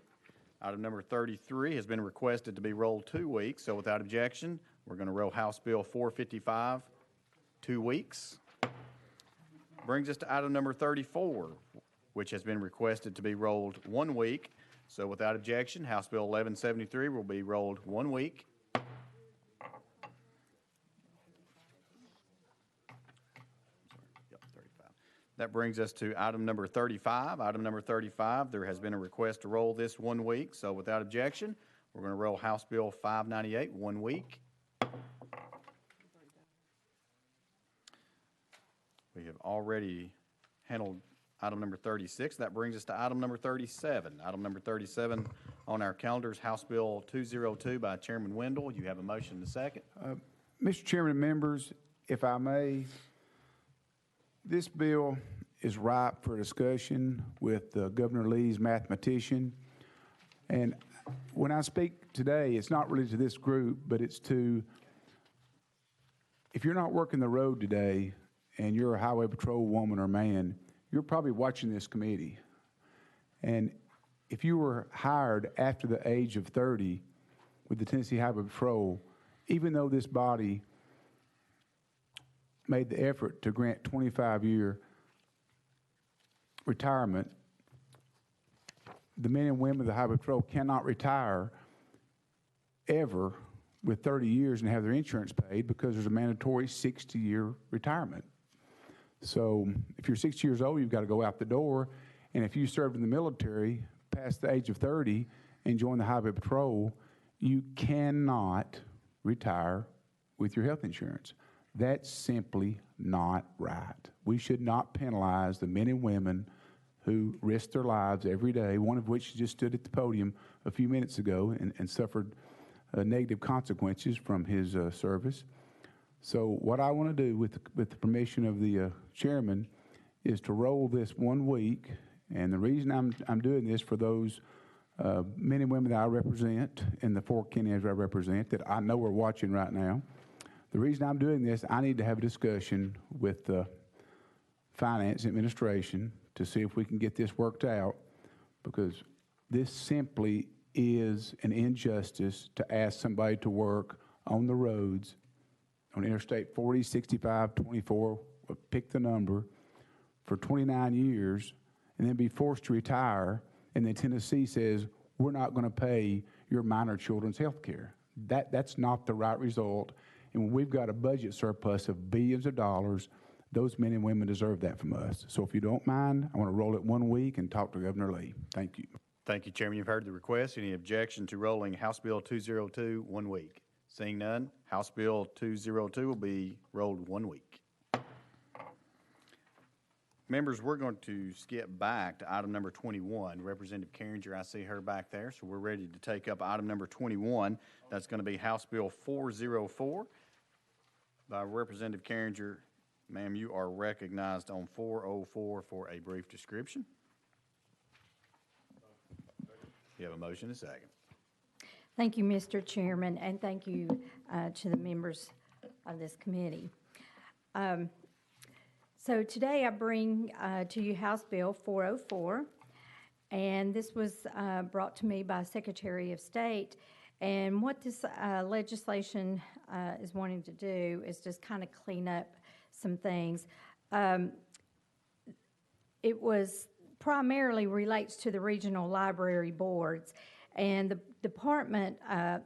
Item number 33 has been requested to be rolled 2 weeks, so without objection, we're going to roll House Bill 455 2 weeks. Brings us to item number 34, which has been requested to be rolled 1 week, so without objection, House Bill 1173 will be rolled 1 week. That brings us to item number 35. Item number 35, there has been a request to roll this 1 week, so without objection, we're going to roll House Bill 598 1 week. We have already handled item number 36. That brings us to item number 37. Item number 37 on our calendar is House Bill 202 by Chairman Wendell. You have a motion and a second. Mr. Chairman and members, if I may, this bill is ripe for discussion with Governor Lee's mathematician. And when I speak today, it's not really to this group, but it's to, if you're not working the road today and you're a highway patrol woman or man, you're probably watching this committee. And if you were hired after the age of 30 with the Tennessee Highway Patrol, even though this body made the effort to grant 25-year retirement, the men and women of the Highway Patrol cannot retire ever with 30 years and have their insurance paid because there's a mandatory 60-year retirement. So if you're 60 years old, you've got to go out the door. And if you served in the military past the age of 30 and joined the Highway Patrol, you cannot retire with your health insurance. That's simply not right. We should not penalize the men and women who risk their lives every day, one of which just stood at the podium a few minutes ago and suffered negative consequences from his service. So what I want to do with the permission of the chairman is to roll this 1 week. And the reason I'm doing this for those men and women that I represent in the 4 counties I represent that I know are watching right now. The reason I'm doing this, I need to have a discussion with the finance administration to see if we can get this worked out, because this simply is an injustice to ask somebody to work on the roads, on Interstate 40, 65, 24, pick the number, for 29 years, and then be forced to retire, and then Tennessee says, we're not going to pay your minor children's health care. That's not the right result. And when we've got a budget surplus of billions of dollars, those men and women deserve that from us. So if you don't mind, I want to roll it 1 week and talk to Governor Lee. Thank you. Thank you, Chairman. You've heard the request. Any objection to rolling House Bill 202 1 week? Seeing none, House Bill 202 will be rolled 1 week. Members, we're going to skip back to item number 21. Representative Carringer, I see her back there, so we're ready to take up item number 21. That's going to be House Bill 404 by Representative Carringer. Ma'am, you are recognized on 404 for a brief description. You have a motion and a second. Thank you, Mr. Chairman, and thank you to the members of this committee. So today I bring to you House Bill 404, and this was brought to me by Secretary of State. And what this legislation is wanting to do is just kind of clean up some things. It was primarily relates to the regional library boards, and the Department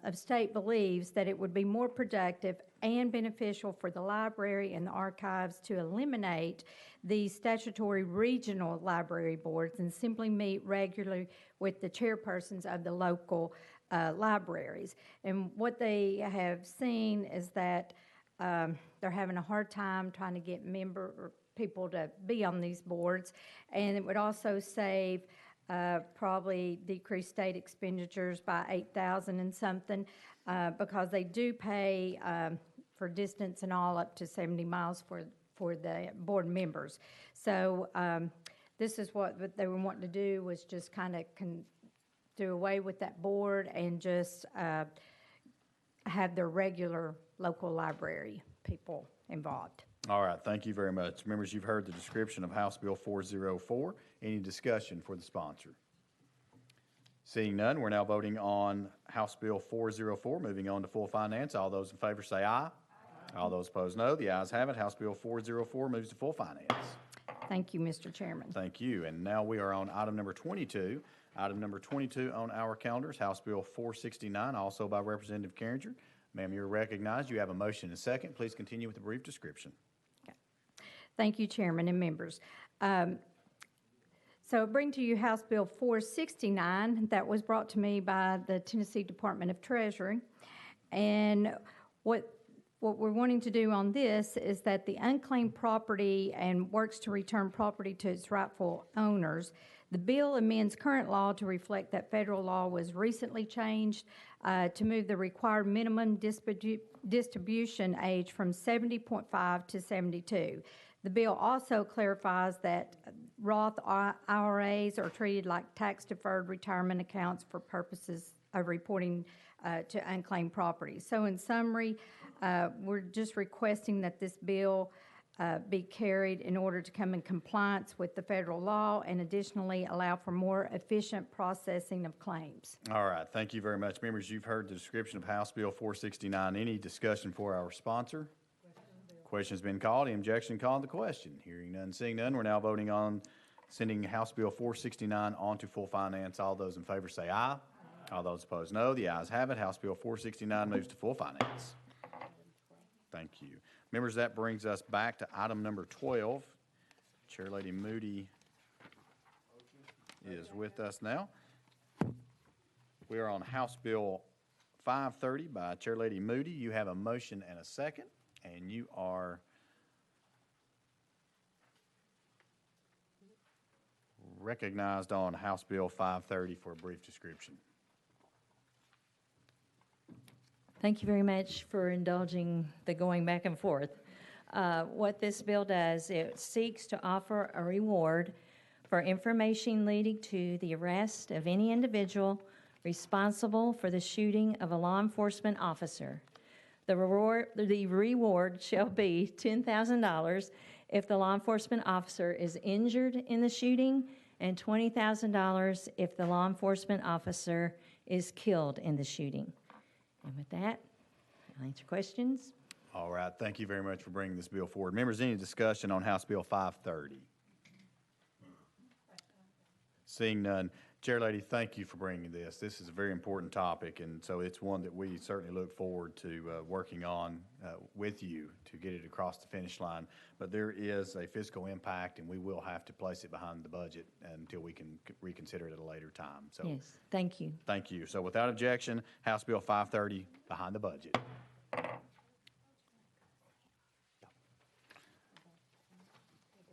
of State believes that it would be more productive and beneficial for the library and the archives to eliminate the statutory regional library boards and simply meet regularly with the chairpersons of the local libraries. And what they have seen is that they're having a hard time trying to get people to be on these boards, and it would also save probably decrease state expenditures by $8,000 and something because they do pay for distance and all up to 70 miles for the board members. So this is what they were wanting to do, was just kind of do away with that board and just have their regular local library people involved. All right, thank you very much. Members, you've heard the description of House Bill 404. Any discussion for the sponsor? Seeing none, we're now voting on House Bill 404. Moving on to full finance. All those in favor say aye. All those opposed, no. The ayes have it. House Bill 404 moves to full finance. Thank you, Mr. Chairman. Thank you. And now we are on item number 22. Item number 22 on our calendars, House Bill 469, also by Representative Carringer. Ma'am, you're recognized. You have a motion and a second. Please continue with a brief description. Okay. Thank you, Chairman and members. So I bring to you House Bill 469 that was brought to me by the Tennessee Department of Treasury. And what we're wanting to do on this is that the unclaimed property and works to return property to its rightful owners. The bill amends current law to reflect that federal law was recently changed to move the required minimum distribution age from 70.5 to 72. The bill also clarifies that Roth IRAs are treated like tax-deferred retirement accounts for purposes of reporting to unclaimed property. So in summary, we're just requesting that this bill be carried in order to come in compliance with the federal law and additionally allow for more efficient processing of claims. All right, thank you very much. Members, you've heard the description of House Bill 469. Any discussion for our sponsor? Question has been called. Any objection, call on the question. Hearing none, seeing none, we're now voting on sending House Bill 469 on to full finance. All those in favor say aye. All those opposed, no. The ayes have it. House Bill 469 moves to full finance. Thank you. Members, that brings us back to item number 12. Chair Lady Moody is with us now. We are on House Bill 530 by Chair Lady Moody. You have a motion and a second, and you are recognized on House Bill 530 for a brief description. Thank you very much for indulging the going back and forth. What this bill does, it seeks to offer a reward for information leading to the arrest of any individual responsible for the shooting of a law enforcement officer. The reward shall be $10,000 if the law enforcement officer is injured in the shooting and $20,000 if the law enforcement officer is killed in the shooting. And with that, I'll answer questions. All right, thank you very much for bringing this bill forward. Members, any discussion on House Bill 530? Seeing none, Chair Lady, thank you for bringing this. This is a very important topic, and so it's one that we certainly look forward to working on with you to get it across the finish line. But there is a fiscal impact, and we will have to place it behind the budget until we can reconsider it at a later time. So, Yes, thank you. thank you. So without objection, House Bill 530 behind the budget.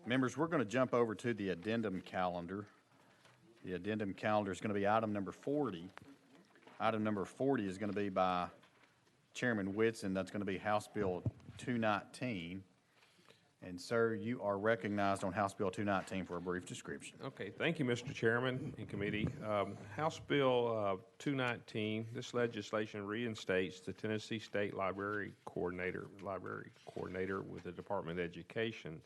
Members, we're going to jump over to the addendum calendar. The addendum calendar is going to be item number 40. Item number 40 is going to be by Chairman Whitson. That's going to be House Bill 219. And, sir, you are recognized on House Bill 219 for a brief description. Okay, thank you, Mr. Chairman and committee. House Bill 219, this legislation reinstates the Tennessee State Library Coordinator with the Department of Education.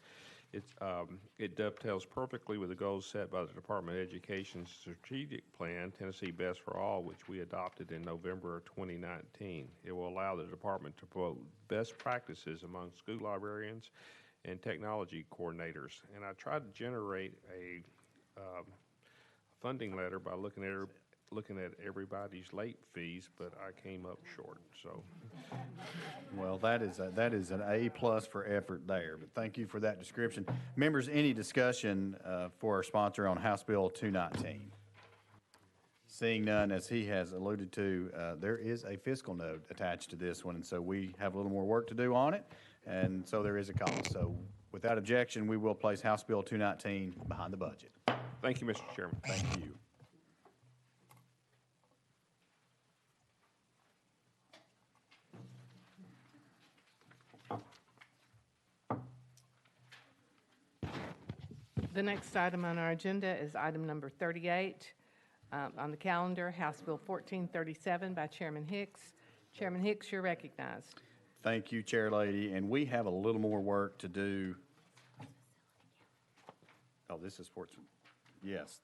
It dovetails perfectly with the goals set by the Department of Education's strategic plan, Tennessee Best for All, which we adopted in November of 2019. It will allow the department to promote best practices among school librarians and technology coordinators. And I tried to generate a funding letter by looking at everybody's late fees, but I came up short, so. Well, that is an A+ for effort there, but thank you for that description. Members, any discussion for our sponsor on House Bill 219? Seeing none, as he has alluded to, there is a fiscal note attached to this one, and so we have a little more work to do on it, and so there is a cost. So without objection, we will place House Bill 219 behind the budget. Thank you, Mr. Chairman. Thank you. The next item on our agenda is item number 38 on the calendar, House Bill 1437 by Chairman Hicks. Chairman Hicks, you're recognized. Thank you, Chair Lady, and we have a little more work to do. Oh, this is sports, yes.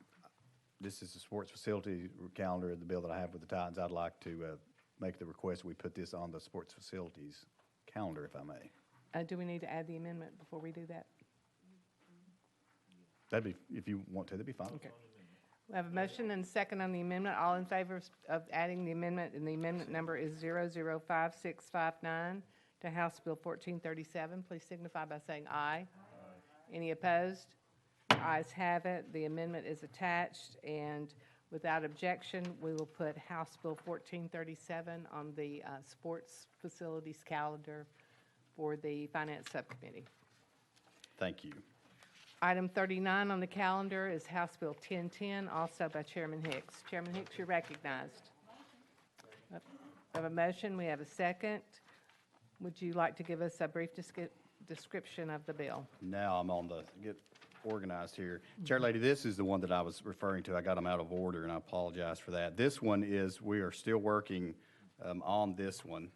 This is the sports facility calendar of the bill that I have with the Titans. I'd like to make the request we put this on the sports facilities calendar, if I may. Do we need to add the amendment before we do that? That'd be, if you want to, that'd be fine. Okay. We have a motion and a second on the amendment. All in favor of adding the amendment, and the amendment number is 005659 to House Bill 1437, please signify by saying aye. Any opposed? Ayes have it. The amendment is attached, and without objection, we will put House Bill 1437 on the sports facilities calendar for the Finance Subcommittee. Thank you. Item 39 on the calendar is House Bill 1010, also by Chairman Hicks. Chairman Hicks, you're recognized. We have a motion. We have a second. Would you like to give us a brief description of the bill? Now I'm on the, get organized here. Chair Lady, this is the one that I was referring to. I got them out of order, and I apologize for that. This one is, we are still working on this one.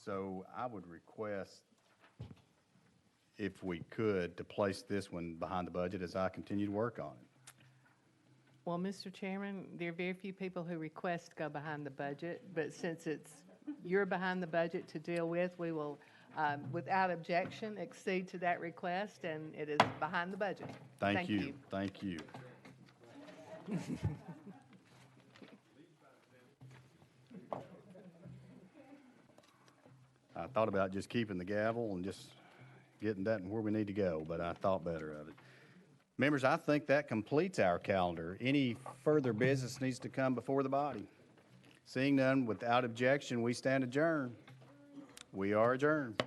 So I would request, if we could, to place this one behind the budget as I continue to work on it. Well, Mr. Chairman, there are very few people who request to go behind the budget, but since you're behind the budget to deal with, we will, without objection, accede to that request, and it is behind the budget. Thank you. Thank you. I thought about just keeping the gavel and just getting that where we need to go, but I thought better of it. Members, I think that completes our calendar. Any further business needs to come before the body. Seeing none, without objection, we stand adjourned. We are adjourned.